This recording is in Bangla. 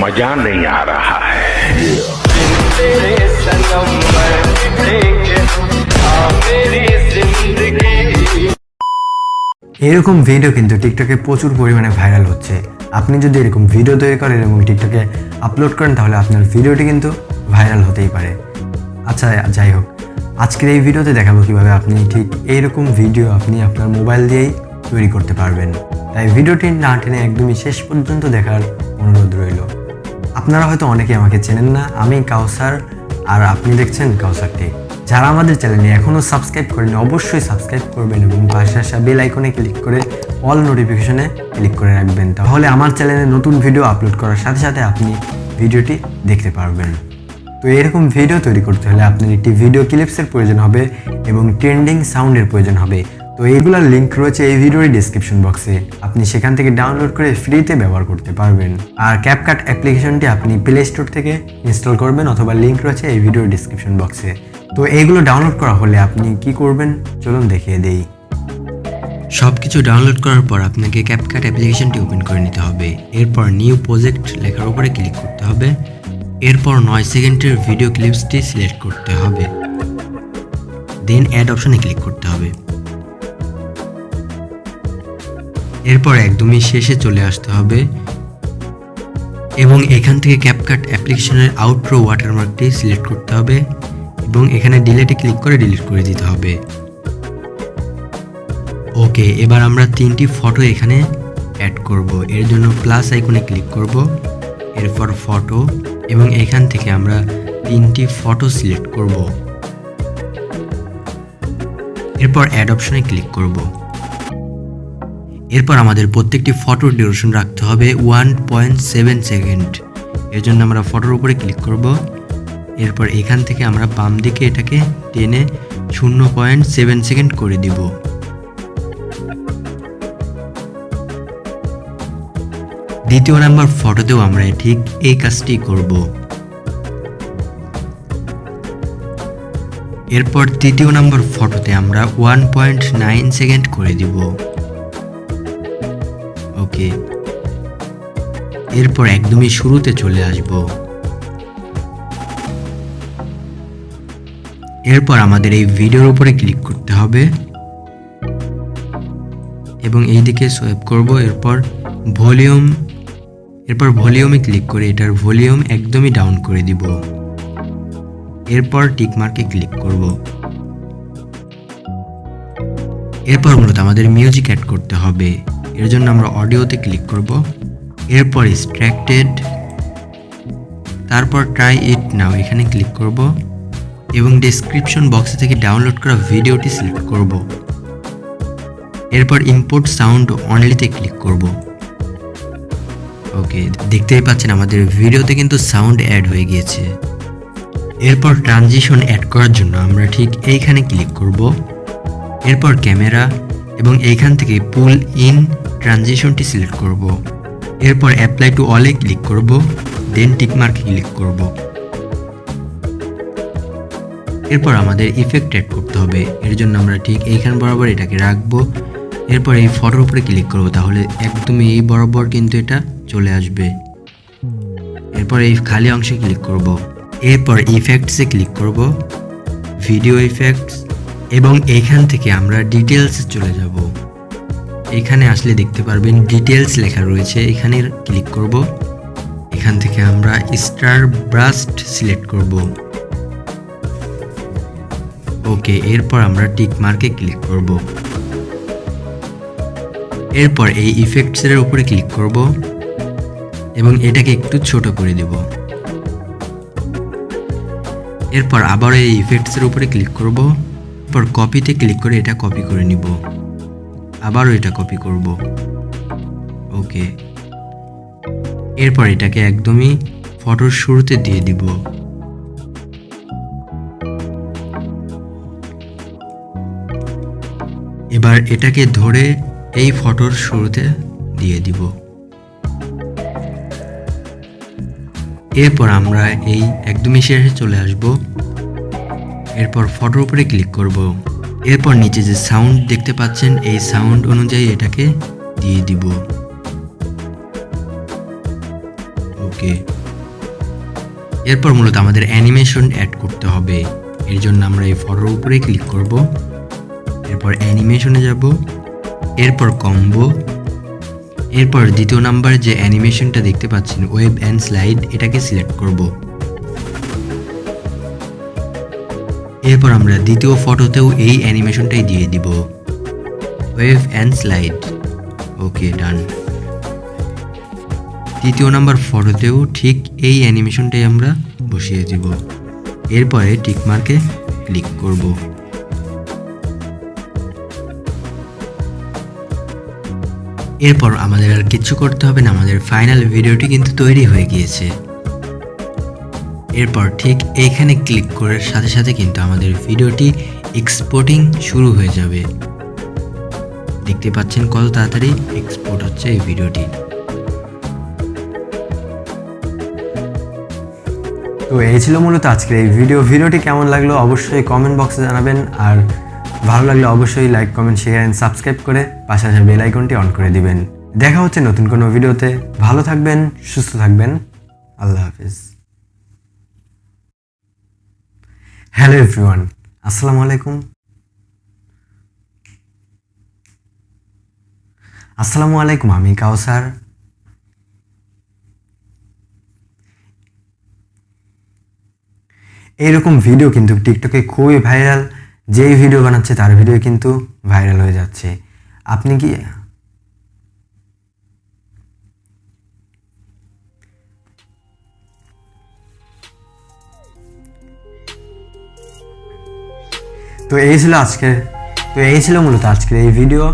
मजा नहीं आ रहा है। तेरे संगम बैठेंगे मेरी जिंदगी। এরকম ভিডিও কিন্তু টিকটকে প্রচুর পরিমাণে ভাইরাল হচ্ছে। আপনি যদি এরকম ভিডিও তৈরি করেন এবং টিকটকে আপলোড করেন তাহলে আপনার ভিডিওটি কিন্তু ভাইরাল হতেই পারে। আচ্ছা যাই হোক, আজকের এই ভিডিওতে দেখাবো কিভাবে আপনি ঠিক এইরকম ভিডিও আপনি আপনার মোবাইল দিয়েই তৈরি করতে পারবেন। তাই ভিডিওটি না টেনে একদমই শেষ পর্যন্ত দেখার অনুরোধ রইল। আপনারা হয়তো অনেকে আমাকে চেনেন না, আমি কাউসার, আর আপনি দেখছেন কাউসার টেক। যারা আমাদের চ্যানেলে এখনও সাবস্ক্রাইব করেন অবশ্যই সাবস্ক্রাইব করবেন এবং পাশে আসা বেল আইকনে ক্লিক করে অল নোটিফিকেশনে ক্লিক করে রাখবেন। তাহলে আমার চ্যানেলে নতুন ভিডিও আপলোড করার সাথে সাথে আপনি ভিডিওটি দেখতে পারবেন। তো এরকম ভিডিও তৈরি করতে হলে আপনার একটি ভিডিও ক্লিপসের প্রয়োজন হবে এবং ট্রেন্ডিং সাউন্ডের প্রয়োজন হবে। তো এইগুলোর লিঙ্ক রয়েছে এই ভিডিওর ডেসক্রিপশন বক্সে, আপনি সেখান থেকে ডাউনলোড করে ফ্রিতে ব্যবহার করতে পারবেন। আর ক্যাপকাট অ্যাপ্লিকেশনটি আপনি প্লে স্টোর থেকে ইনস্টল করবেন অথবা লিঙ্ক রয়েছে এই ভিডিওর ডেসক্রিপশন বক্সে। তো এইগুলো ডাউনলোড করা হলে আপনি কি করবেন চলুন দেখিয়ে দেই। সব কিছু ডাউনলোড করার পর আপনাকে ক্যাপকাট অ্যাপ্লিকেশনটি ওপেন করে নিতে হবে। এরপর নিউ প্রজেক্ট লেখার উপরে ক্লিক করতে হবে। এরপর 9 সেকেন্ডের ভিডিও ক্লিপসটি সিলেক্ট করতে হবে, দেন অ্যাড অপশনে ক্লিক করতে হবে। এরপর একদমই শেষে চলে আসতে হবে এবং এখান থেকে ক্যাপকাট অ্যাপ্লিকেশনের আউটরো ওয়াটারমার্কটি সিলেক্ট করতে হবে এবং এখানে ডিলিটে ক্লিক করে ডিলিট করে দিতে হবে। ওকে, এবার আমরা 3টি ফটো এখানে অ্যাড করব। এর জন্য প্লাস আইকনে ক্লিক করব, এরপর ফটো এবং এখান থেকে আমরা 3টি ফটো সিলেক্ট করব। এরপর অ্যাড অপশনে ক্লিক করব। এরপর আমাদের প্রত্যেকটি ফটোর ডিউরেশন রাখতে হবে 1.7 সেকেন্ড। এর জন্য আমরা ফটোর উপরে ক্লিক করব। এরপর এখান থেকে আমরা বাম দিকে এটাকে টেনে 0.7 সেকেন্ড করে দিব। দ্বিতীয় নাম্বার ফটোতেও আমরা ঠিক এই কাজটি করব। এরপর তৃতীয় নাম্বার ফটোতে আমরা 1.9 সেকেন্ড করে দিব। ওকে, এরপর একদমই শুরুতে চলে আসব। এরপর আমাদের এই ভিডিওর উপরে ক্লিক করতে হবে এবং এই দিকে সোয়াইপ করব। এরপর ভলিউমে ক্লিক করে এটার ভলিউম একদমই ডাউন করে দিব। এরপর টিক মার্কে ক্লিক করব। এরপর মূলত আমাদের মিউজিক অ্যাড করতে হবে। এর জন্য আমরা অডিওতে ক্লিক করব। এরপর এক্সট্রাক্টেড, তারপর ট্রাই ইট নাও এখানে ক্লিক করব এবং ডেসক্রিপশন বক্স থেকে ডাউনলোড করা ভিডিওটি সিলেক্ট করব। এরপর ইম্পোর্ট সাউন্ড অনলিতে ক্লিক করব। ওকে, দেখতেই পাচ্ছেন আমাদের ভিডিওতে কিন্তু সাউন্ড অ্যাড হয়ে গিয়েছে। এরপর ট্রানজিশন অ্যাড করার জন্য আমরা ঠিক এইখানে ক্লিক করব। এরপর ক্যামেরা এবং এইখান থেকে পুল ইন ট্রানজিশনটি সিলেক্ট করব। এরপর অ্যাপ্লাই টু অলে ক্লিক করব, দেন টিক মার্কে ক্লিক করব। এরপর আমাদের ইফেক্ট অ্যাড করতে হবে। এর জন্য আমরা ঠিক এইখান বরাবর এটাকে রাখবো। এরপর এই ফটোর উপরে ক্লিক করব, তাহলে একদমই এই বরাবর কিন্তু এটা চলে আসবে। এরপর এই খালি অংশে ক্লিক করব। এরপর ইফেক্টসে ক্লিক করব, ভিডিও ইফেক্টস, এবং এখান থেকে আমরা ডিটেলসে চলে যাব। এখানে আসলে দেখতে পারবেন ডিটেলস লেখা রয়েছে, এখানে ক্লিক করব। এখান থেকে আমরা স্টার ব্রাস্ট সিলেক্ট করব। ওকে, এরপর আমরা টিক মার্কে ক্লিক করব। এরপর এই ইফেক্টসের উপরে ক্লিক করব এবং এটাকে একটু ছোট করে দেব। এরপর আবার এই ইফেক্টসের উপরে ক্লিক করব। এরপর কপিতে ক্লিক করে এটা কপি করে নিব, আবারও এটা কপি করব। ওকে, এরপর এটাকে একদমই ফটোর শুরুতে দিয়ে দিব। এবার এটাকে ধরে এই ফটোর শুরুতে দিয়ে দিব। এরপর আমরা এই একদমই শেষে চলে আসব। এরপর ফটোর উপরে ক্লিক করব। এরপর নিচে যে সাউন্ড দেখতে পাচ্ছেন এই সাউন্ড অনুযায়ী এটাকে দিয়ে দিব। ওকে। এরপর মূলত আমাদের অ্যানিমেশন অ্যাড করতে হবে। এর জন্য আমরা এই ফটোর উপরে ক্লিক করব, এরপর অ্যানিমেশনে যাব, এরপর কম্বো, এরপর দ্বিতীয় নাম্বার যে অ্যানিমেশনটা দেখতে পাচ্ছেন ওয়েভ অ্যান্ড স্লাইড, এটাকে সিলেক্ট করব। এরপর আমরা দ্বিতীয় ফটোতেও এই অ্যানিমেশনটাই দিয়ে দিব, ওয়েভ অ্যান্ড স্লাইড। ওকে, ডান। তৃতীয় নাম্বার ফটোতেও ঠিক এই অ্যানিমেশনটাই আমরা বসিয়ে দিব। এরপরে টিকমার্কে ক্লিক করব। এরপর আমাদের আর কিছু করতে হবে না, আমাদের ফাইনাল ভিডিওটি কিন্তু তৈরি হয়ে গিয়েছে। এরপর ঠিক এইখানে ক্লিক করার সাথে সাথে কিন্তু আমাদের ভিডিওটি এক্সপোর্টিং শুরু হয়ে যাবে। দেখতে পাচ্ছেন কত তাড়াতাড়ি এক্সপোর্ট হচ্ছে এই ভিডিওটি। তো এই ছিল মূলত আজকের এই ভিডিওটি কেমন লাগলো অবশ্যই কমেন্ট বক্সে জানাবেন, আর ভালো লাগলে অবশ্যই like, comment, share and subscribe করে পাশে আসা বেল আইকনটি অন করে দিবেন। দেখা হচ্ছে নতুন কোনো ভিডিওতে। ভালো থাকবেন, সুস্থ থাকবেন। আল্লাহ হাফিজ। হ্যালো এভরিওয়ান, আসসালামু আলাইকুম। আমি কাউসার। এইরকম ভিডিও কিন্তু টিকটকে খুবই ভাইরাল। যেই ভিডিও বানাচ্ছে তার ভিডিও কিন্তু ভাইরাল হয়ে যাচ্ছে। আপনি কি তো এই ছিল মূলত আজকের এই ভিডিও।